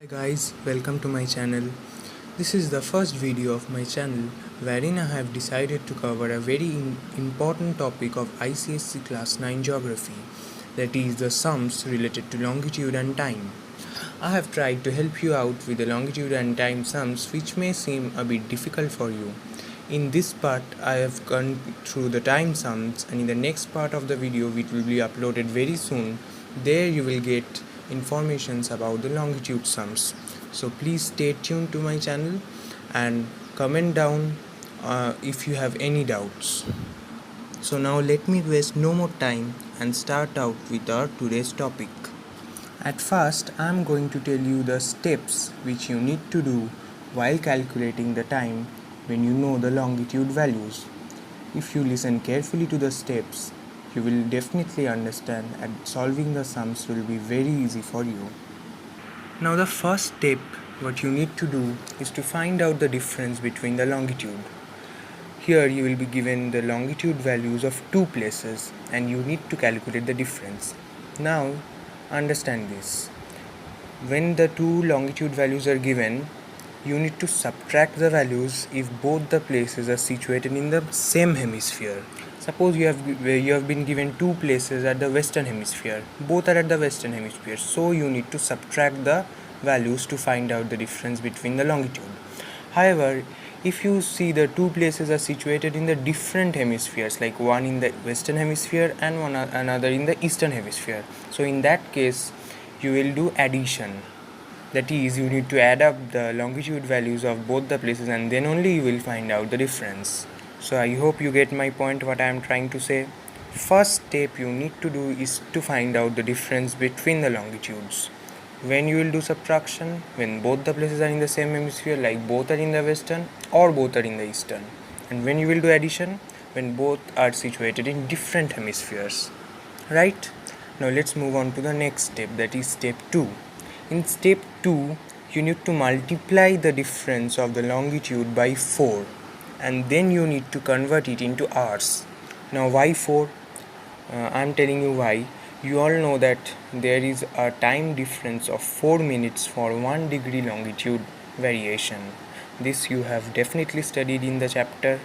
Hi guys, welcome to my channel. This is the first video of my channel wherein I have decided to cover a very important topic of ICSE Class 9 Geography, that is the sums related to longitude and time. I have tried to help you out with the longitude and time sums which may seem a bit difficult for you. In this part I have gone through the time sums, and in the next part of the video which will be uploaded very soon, there you will get informations about the longitude sums. So please stay tuned to my channel and comment down if you have any doubts. So now let me waste no more time and start out with our today's topic. At first I am going to tell you the steps which you need to do while calculating the time when you know the longitude values. If you listen carefully to the steps, you will definitely understand, and solving the sums will be very easy for you. Now the first step what you need to do is to find out the difference between the longitude. Here you will be given the longitude values of two places and you need to calculate the difference. Now understand this. When the two longitude values are given, you need to subtract the values if both the places are situated in the same hemisphere. Suppose you have been given two places at the western hemisphere. Both are at the western hemisphere, so you need to subtract the values to find out the difference between the longitude. However, if you see the two places are situated in the different hemispheres, like one in the western hemisphere and another in the eastern hemisphere, so in that case you will do addition. That is, you need to add up the longitude values of both the places and then only you will find out the difference. So I hope you get my point, what I am trying to say. First step you need to do is to find out the difference between the longitudes. When you will do subtraction, when both the places are in the same hemisphere, like both are in the western or both are in the eastern. And when you will do addition, when both are situated in different hemispheres. Right? Now let's move on to the next step, that is step 2. In step 2, you need to multiply the difference of the longitude by 4 and then you need to convert it into hours. Now why 4? I am telling you why. You all know that there is a time difference of 4 minutes for 1 degree longitude variation. This you have definitely studied in the chapter.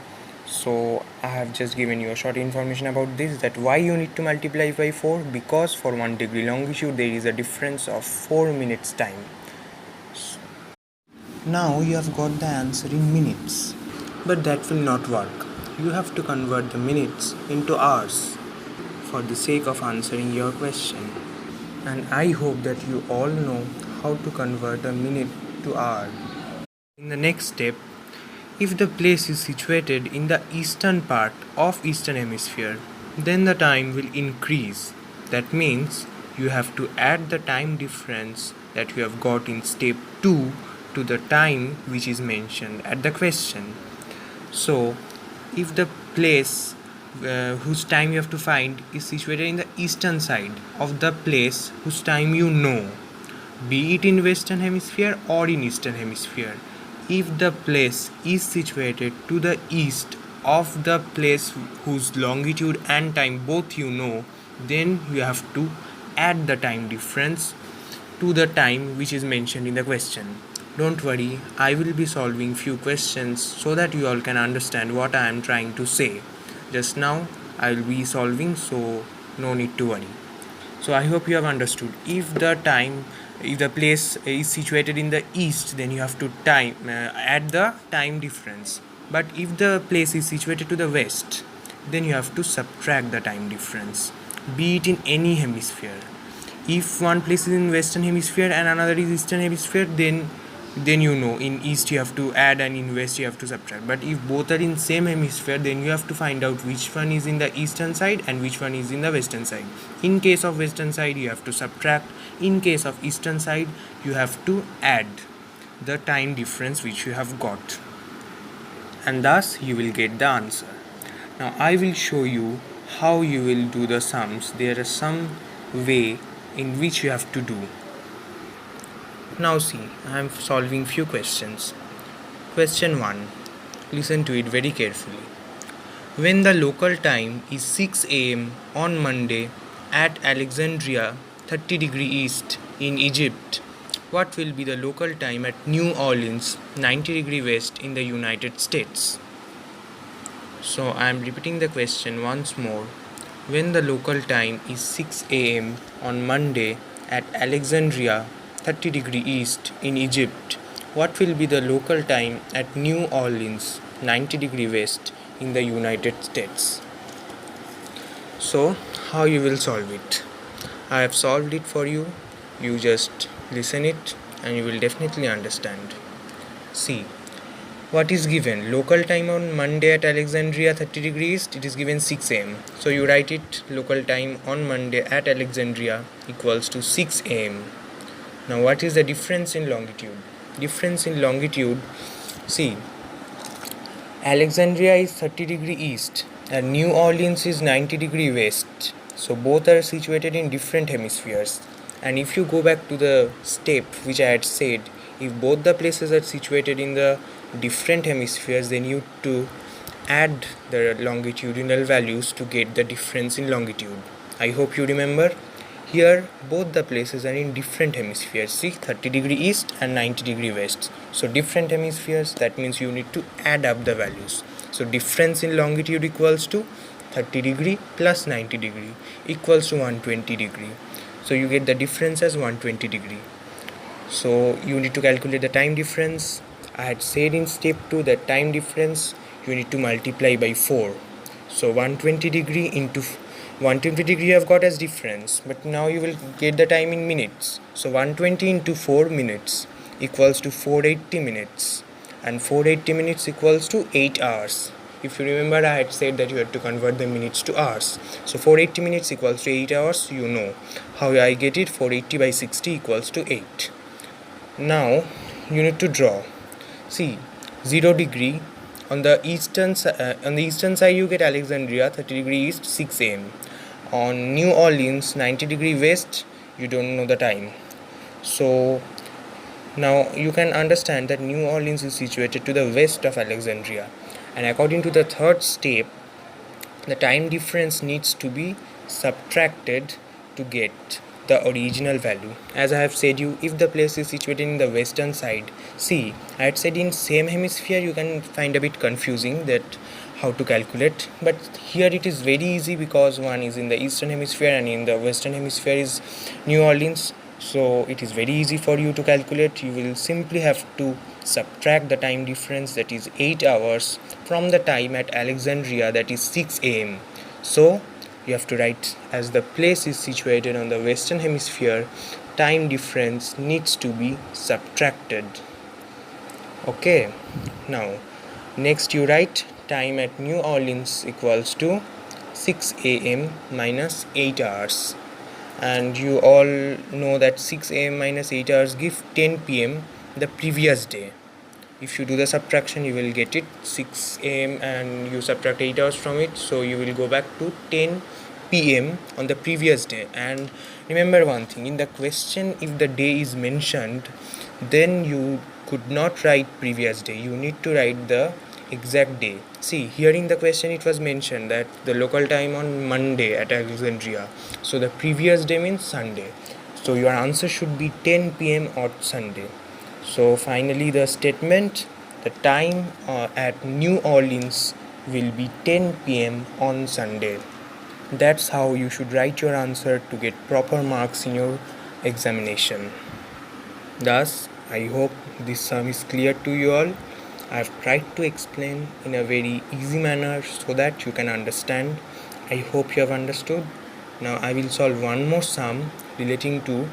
So I have just given you a short information about this, that why you need to multiply by 4, because for 1 degree longitude there is a difference of 4 minutes time. Now you have got the answer in minutes, but that will not work. You have to convert the minutes into hours for the sake of answering your question. And I hope that you all know how to convert a minute to hour. In the next step, if the place is situated in the eastern part of eastern hemisphere, then the time will increase. That means you have to add the time difference that you have got in step 2 to the time which is mentioned at the question. So if the place whose time you have to find is situated in the eastern side of the place whose time you know, be it in western hemisphere or in eastern hemisphere, if the place is situated to the east of the place whose longitude and time both you know, then you have to add the time difference to the time which is mentioned in the question. Don't worry, I will be solving few questions so that you all can understand what I am trying to say. Just now I will be solving, so no need to worry. So I hope you have understood. If the place is situated in the east, then you have to add the time difference. But if the place is situated to the west, then you have to subtract the time difference, be it in any hemisphere. If one place is in western hemisphere and another is eastern hemisphere, then you know in east you have to add and in west you have to subtract. But if both are in same hemisphere, then you have to find out which one is in the eastern side and which one is in the western side. In case of western side you have to subtract, in case of eastern side you have to add the time difference which you have got, and thus you will get the answer. Now I will show you how you will do the sums. There is some way in which you have to do. Now see, I am solving few questions. Question 1. Listen to it very carefully. When the local time is 6 am on Monday at Alexandria, 30 degree east in Egypt, What will be the local time at New Orleans, 90° west in the United States? So I am repeating the question once more. When the local time is 6 a.m. on Monday at Alexandria, 30° east in Egypt, what will be the local time at New Orleans, 90° west in the United States? So, how you will solve it? I have solved it for you. You just listen it and you will definitely understand. See, what is given? Local time on Monday at Alexandria, 30° east, it is given 6 am. So you write it, local time on Monday at Alexandria equals to 6 am. Now what is the difference in longitude? Difference in longitude, see, Alexandria is 30° east and New Orleans is 90° west. So both are situated in different hemispheres. And if you go back to the step which I had said, if both the places are situated in the different hemispheres, then you need to add the longitudinal values to get the difference in longitude. I hope you remember. Here both the places are in different hemispheres. See, 30° east and 90° west. So different hemispheres, that means you need to add up the values. So difference in longitude equals to 30° plus 90° equals to 120°. So you get the difference as 120°. So you need to calculate the time difference. I had said in step 2 that time difference you need to multiply by 4. So 120° into 120° you have got as difference, but now you will get the time in minutes. So 120 into 4 minutes equals to 480 minutes, and 480 minutes equals to 8 hours. If you remember, I had said that you had to convert the minutes to hours. So 480 minutes equals to 8 hours. You know how I get it. 480 by 60 equals to 8. Now you need to draw. See, 0° on the eastern side you get Alexandria, 30° east, 6 am. On New Orleans, 90° west, you don't know the time. So now you can understand that New Orleans is situated to the west of Alexandria, and according to the third step, the time difference needs to be subtracted to get the original value. As I have said you, if the place is situated in the western side, see, I had said in same hemisphere you can find a bit confusing that how to calculate, but here it is very easy because one is in the eastern hemisphere and in the western hemisphere is New Orleans. So it is very easy for you to calculate. You will simply have to subtract the time difference, that is 8 hours, from the time at Alexandria, that is 6 am. So you have to write, as the place is situated on the western hemisphere, time difference needs to be subtracted. Okay, now next you write time at New Orleans equals to 6 am minus 8 hours. And you all know that 6 am minus 8 hours give 10 pm the previous day. If you do the subtraction, you will get it 6 am and you subtract 8 hours from it, so you will go back to 10 pm on the previous day. And remember one thing, in the question if the day is mentioned, then you could not write previous day, you need to write the exact day. See, here in the question it was mentioned that the local time on Monday at Alexandria, so the previous day means Sunday, so your answer should be 10 pm on Sunday. So finally the statement, the time at New Orleans will be 10 pm on Sunday. That's how you should write your answer to get proper marks in your examination. Thus, I hope this sum is clear to you all. I have tried to explain in a very easy manner so that you can understand. I hope you have understood. Now I will solve one more sum relating to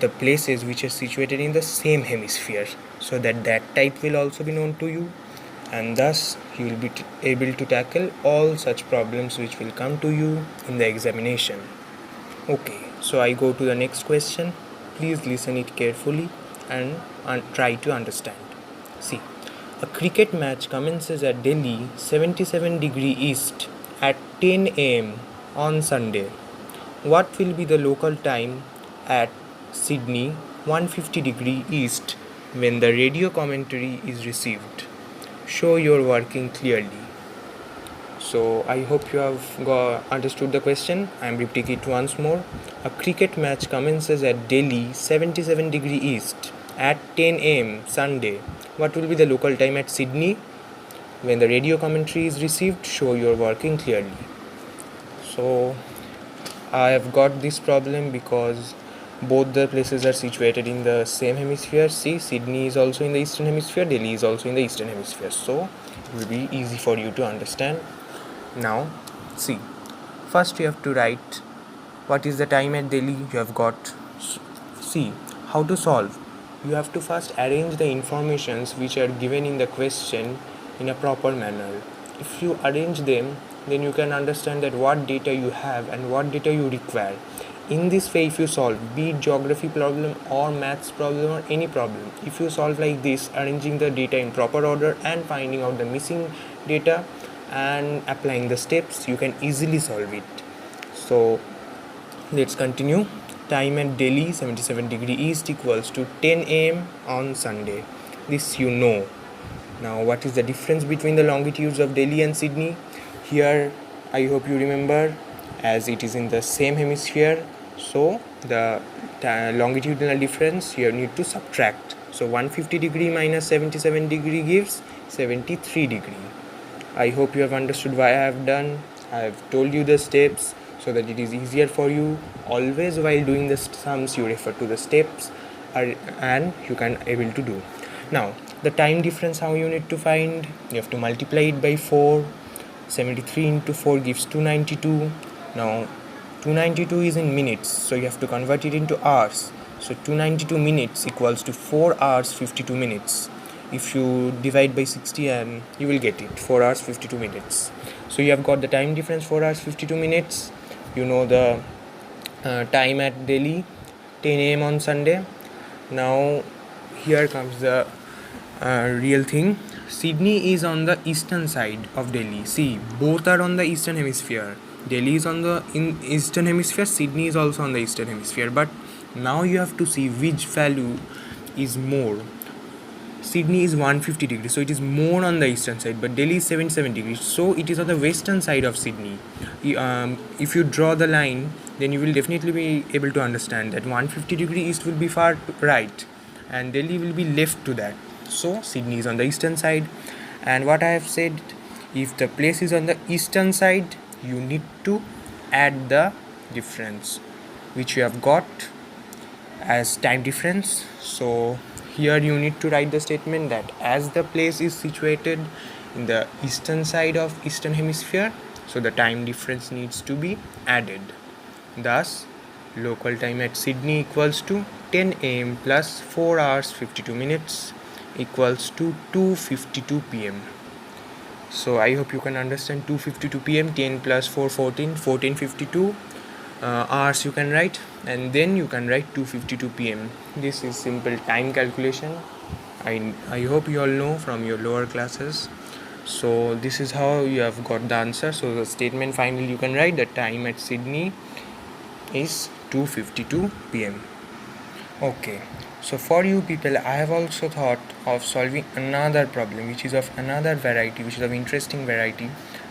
the places which are situated in the same hemisphere, so that type will also be known to you, and thus you will be able to tackle all such problems which will come to you in the examination. Okay, so I go to the next question. Please listen it carefully and try to understand. See, a cricket match commences at Delhi, 77° east at 10 am on Sunday. What will be the local time at Sydney, 150° east when the radio commentary is received? Show your working clearly. So I hope you have understood the question. I am repeating it once more. A cricket match commences at Delhi 77° east at 10 am Sunday. What will be the local time at Sydney? When the radio commentary is received, show your working clearly. So I have got this problem because both the places are situated in the same hemisphere. See, Sydney is also in the eastern hemisphere, Delhi is also in the eastern hemisphere. So it will be easy for you to understand. Now, see, first you have to write what is the time at Delhi. You have got, see, how to solve. You have to first arrange the informations which are given in the question in a proper manner. If you arrange them, then you can understand that what data you have and what data you require. In this way, if you solve, be it geography problem or maths problem or any problem, if you solve like this, arranging the data in proper order and finding out the missing data and applying the steps, you can easily solve it. So let's continue. Time at Delhi 77° east equals to 10 am on Sunday. This you know. Now what is the difference between the longitudes of Delhi and Sydney? Here I hope you remember, as it is in the same hemisphere, so the longitudinal difference here need to subtract. So 150° minus 77° gives 73°. I hope you have understood why I have done. I have told you the steps so that it is easier for you. Always while doing the sums, you refer to the steps and you can able to do. Now the time difference, how you need to find? You have to multiply it by 4. 73 into 4 gives 292. Now 292 is in minutes, so you have to convert it into hours. So 292 minutes equals to 4 hours 52 minutes. If you divide by 60, and you will get it, 4 hours 52 minutes. So you have got the time difference, 4 hours 52 minutes. You know the time at Delhi, 10 am on Sunday. Now here comes the real thing. Sydney is on the eastern side of Delhi. See, both are on the eastern hemisphere. Delhi is on the eastern hemisphere, Sydney is also on the eastern hemisphere. But now you have to see which value is more. Sydney is 150 degrees, so it is more on the eastern side, but Delhi is 77 degrees, so it is on the western side of Sydney. If you draw the line, then you will definitely be able to understand that 150° east will be far right and Delhi will be left to that. So Sydney is on the eastern side, and what I have said, if the place is on the eastern side, you need to add the difference which you have got as time difference. So here you need to write the statement that as the place is situated in the eastern side of eastern hemisphere, so the time difference needs to be added. Thus local time at Sydney equals to 10 am plus 4 hours 52 minutes equals to 2:52 pm. So I hope you can understand 2:52 pm, 10 plus 4 14, 14:52 hours you can write, and then you can write 2:52 pm. This is simple time calculation. I hope you all know from your lower classes. So this is how you have got the answer. So the statement finally you can write, the time at Sydney is 2:52 pm. Okay, so for you people, I have also thought of solving another problem which is of another variety, which is of interesting variety,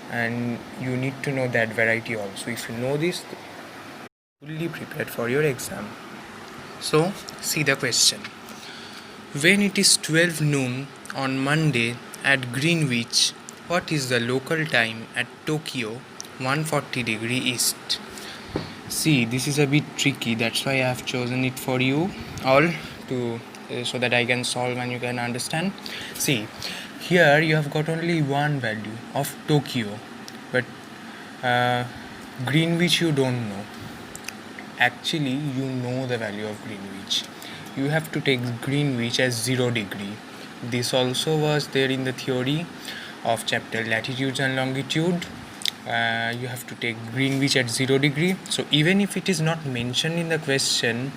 and you need to know that variety also. If you know this, fully prepared for your exam. So see the question. When it is 12 noon on Monday at Greenwich, what is the local time at Tokyo 140° east? See, this is a bit tricky, that's why I have chosen it for you all to so that I can solve and you can understand. See, here you have got only one value of Tokyo, but Greenwich you don't know. Actually, you know the value of Greenwich. You have to take Greenwich as 0°. This also was there in the theory of chapter latitudes and longitude. You have to take Greenwich at 0°. So even if it is not mentioned in the question,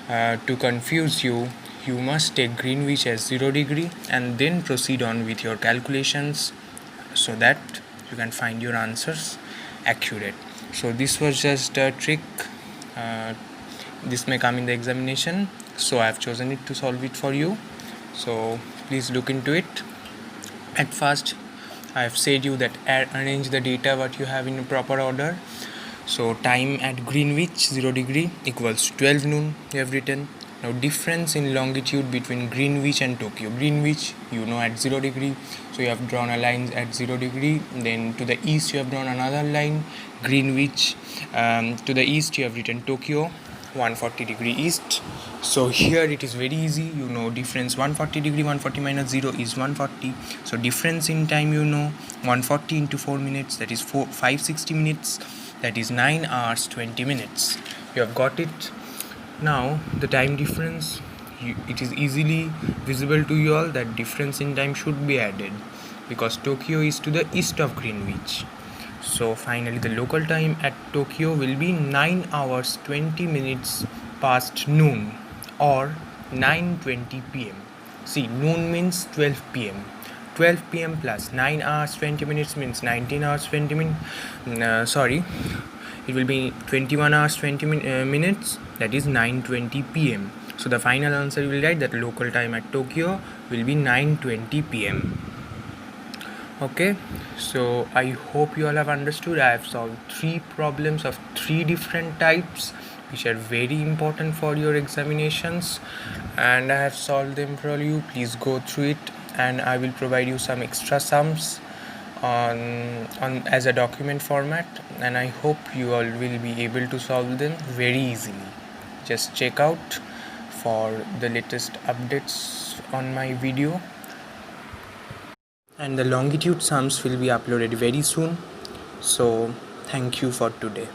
to confuse you, you must take Greenwich as 0° and then proceed on with your calculations so that you can find your answers accurate. So this was just a trick. This may come in the examination, so I have chosen it to solve it for you. So please look into it. At first, I have said you that arrange the data what you have in a proper order. So time at Greenwich 0 degree equals 12 noon, you have written. Now difference in longitude between Greenwich and Tokyo. Greenwich you know at 0 degree, so you have drawn a line at 0 degree. Then to the east you have drawn another line, Greenwich. To the east you have written Tokyo 140 degree east. So here it is very easy, you know difference 140 degree, 140 minus 0 is 140. So difference in time, you know 140 into 4 minutes, that is 560 minutes, that is 9 hours 20 minutes. You have got it. Now the time difference, it is easily visible to you all that difference in time should be added because Tokyo is to the east of Greenwich. So finally the local time at Tokyo will be 9 hours 20 minutes past noon or 9:20 pm. See, noon means 12 pm. 12 pm plus 9 hours 20 minutes means 19 hours 20 minutes. It will be 21 hours 20 minutes, that is 9:20 pm. So the final answer you will write that local time at Tokyo will be 9:20 pm. Okay, so I hope you all have understood. I have solved 3 problems of 3 different types which are very important for your examinations, and I have solved them for you. Please go through it, and I will provide you some extra sums on as a document format, and I hope you all will be able to solve them very easily. Just check out for the latest updates on my video, and the longitude sums will be uploaded very soon. So thank you for today.